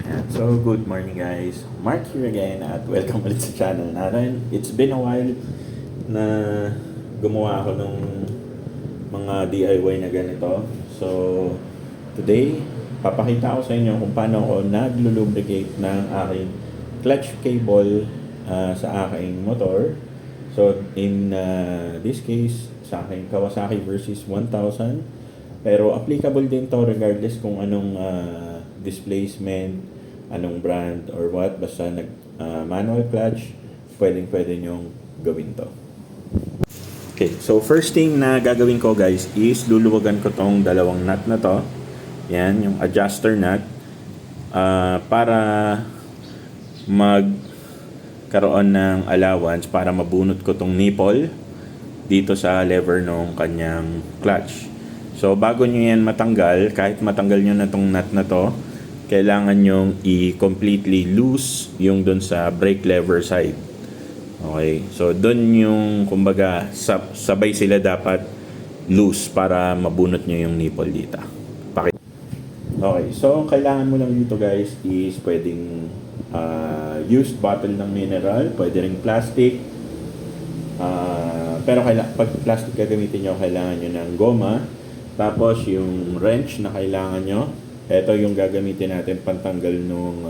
Ayan. So, good morning guys. Mark here again at welcome ulit sa channel natin. It's been a while na gumawa ako ng mga DIY na ganito. So, today, papakita ko sa inyo kung paano ako naglubricate ng aking clutch cable sa aking motor. So, in this case, sa aking Kawasaki versus 1000. Pero applicable din to regardless kung anong displacement, anong brand or what, basta manual clutch, pwede nyong gawin to. Okay, so first thing na gagawin ko guys is luluwagan ko tong dalawang nut na to. Yan, yung adjuster nut para magkaroon ng allowance para mabunot ko tong nipple dito sa lever ng kanyang clutch. So, bago nyo yan matanggal, kahit matanggal nyo na tong nut na to, kailangan nyo i-completely loose yung dun sa brake lever side. Okay? So, dun yung, kumbaga, sabay sila dapat loose para mabunot nyo yung nipple dito. Okay, so kailangan mo lang dito guys is pwedeng used bottle ng mineral, pwede ring plastic. Pero pag plastic gagamitin nyo, kailangan nyo ng goma. Tapos yung wrench na kailangan nyo, ito yung gagamitin natin pantanggal nung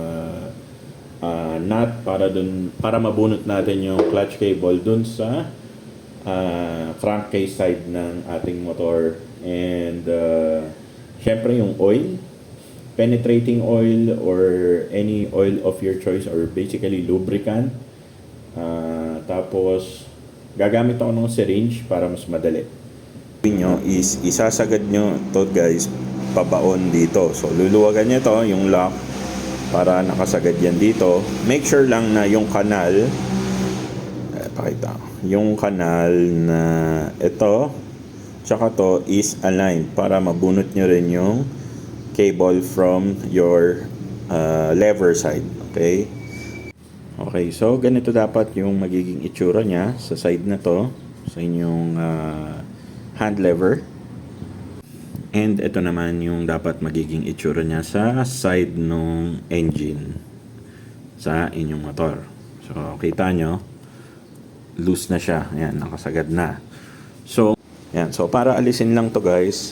nut para mabunot natin yung clutch cable dun sa crankcase side ng ating motor. And syempre yung oil, penetrating oil or any oil of your choice or basically lubricant. Tapos gagamit ako ng syringe para mas madali nyo is isasagad nyo to guys pabaon dito. So luluwagan nyo to yung lock para nakasagad yan dito. Make sure lang na yung kanal pakita yung kanal na ito tsaka to is aligned para mabunot nyo rin yung cable from your lever side. Okay, so ganito dapat yung magiging itsura nya sa side na to sa inyong hand lever. And ito naman yung dapat magiging itsura niya sa side ng engine sa inyong motor. So, kita nyo, loose na siya. Ayan, nakasagad na. So, ayan. So, para alisin lang to guys,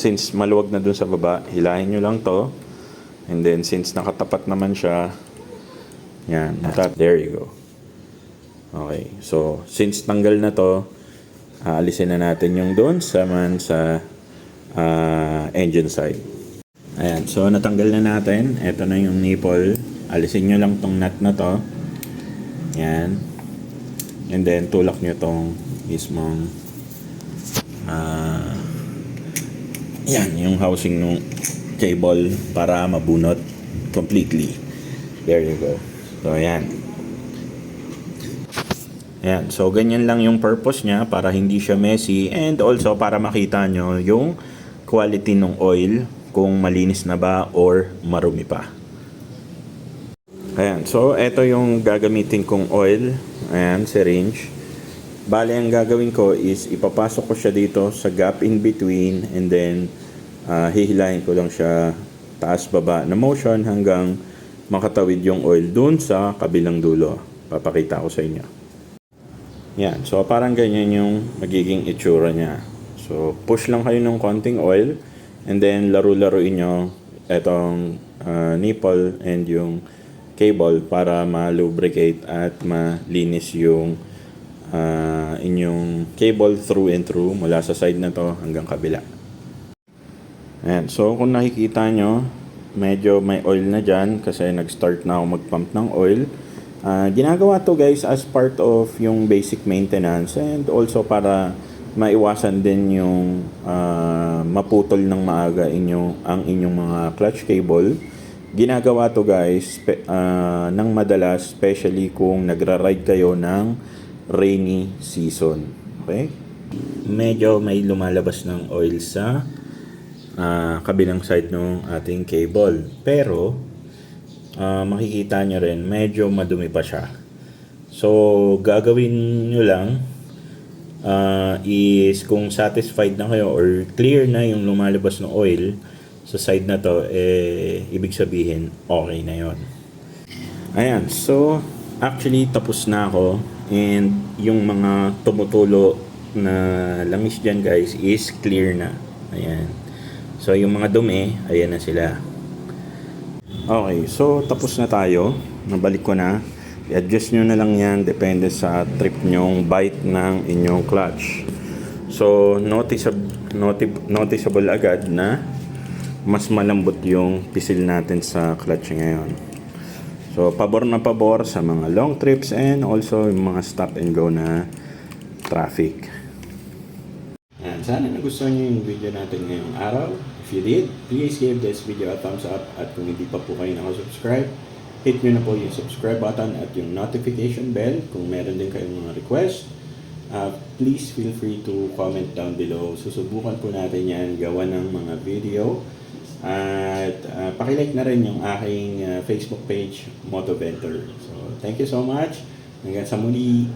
since maluwag na dun sa baba, hilahin nyo lang to. And then, since nakatapat naman siya, ayan, there you go. Okay. So, since tanggal na to, alisin na natin yung doon sa engine side. Ayan, so natanggal na natin. Ito na yung nipple. Alisin nyo lang tong nut na to. Ayan. And then tulak nyo tong mismong yan, yung housing ng cable para mabunot completely. There you go. So ayan. Ayan, so ganyan lang yung purpose niya para hindi siya messy and also para makita nyo yung quality ng oil kung malinis na ba or marumi pa. Ayan, so ito yung gagamitin kong oil. Ayan, syringe. Bale, ang gagawin ko is ipapasok ko siya dito sa gap in between and then hihilahin ko lang siya taas baba na motion hanggang makatawid yung oil dun sa kabilang dulo. Papakita ko sa inyo. Yan. So, parang ganyan yung magiging itsura niya. So, push lang kayo ng konting oil and then laro-laruin nyo itong nipple and yung cable para ma-lubricate at malinis yung inyong cable through and through mula sa side na to hanggang kabila. Ayan. So, kung nakikita nyo, medyo may oil na dyan kasi nag-start na ako mag-pump ng oil. Ginagawa to guys as part of yung basic maintenance and also para maiwasan din yung maputol ng maaga ang inyong mga clutch cable. Ginagawa to guys ng madalas, especially kung nagra-ride kayo ng rainy season. Okay? Medyo may lumalabas ng oil sa kabilang side ng ating cable. Pero makikita nyo rin medyo madumi pa siya. So gagawin nyo lang is kung satisfied na kayo or clear na yung lumalabas ng oil sa side na to, ibig sabihin, okay na yon. Ayan, so, actually, tapos na ako. And yung mga tumutulo na langis dyan, guys, is clear na. Ayan. So, yung mga dumi, ayan na sila. Okay, so, tapos na tayo. Nabalik ko na. I-adjust nyo na lang yan, depende sa trip nyong bite ng inyong clutch. So, noticeable agad na mas malambot yung pisil natin sa clutch ngayon. So, pabor na pabor sa mga long trips and also yung mga stop and go na traffic. And sana nagustuhan nyo yung video natin ngayong araw. If you did, please give this video a thumbs up. At kung hindi pa po kayo nakasubscribe, hit nyo na po yung subscribe button at yung notification bell. Kung meron din kayong mga request, please feel free to comment down below. Susubukan po natin yan, gawa ng mga video. At pakilike na rin yung aking Facebook page, Motoventor. So, thank you so much. Hanggang sa muli.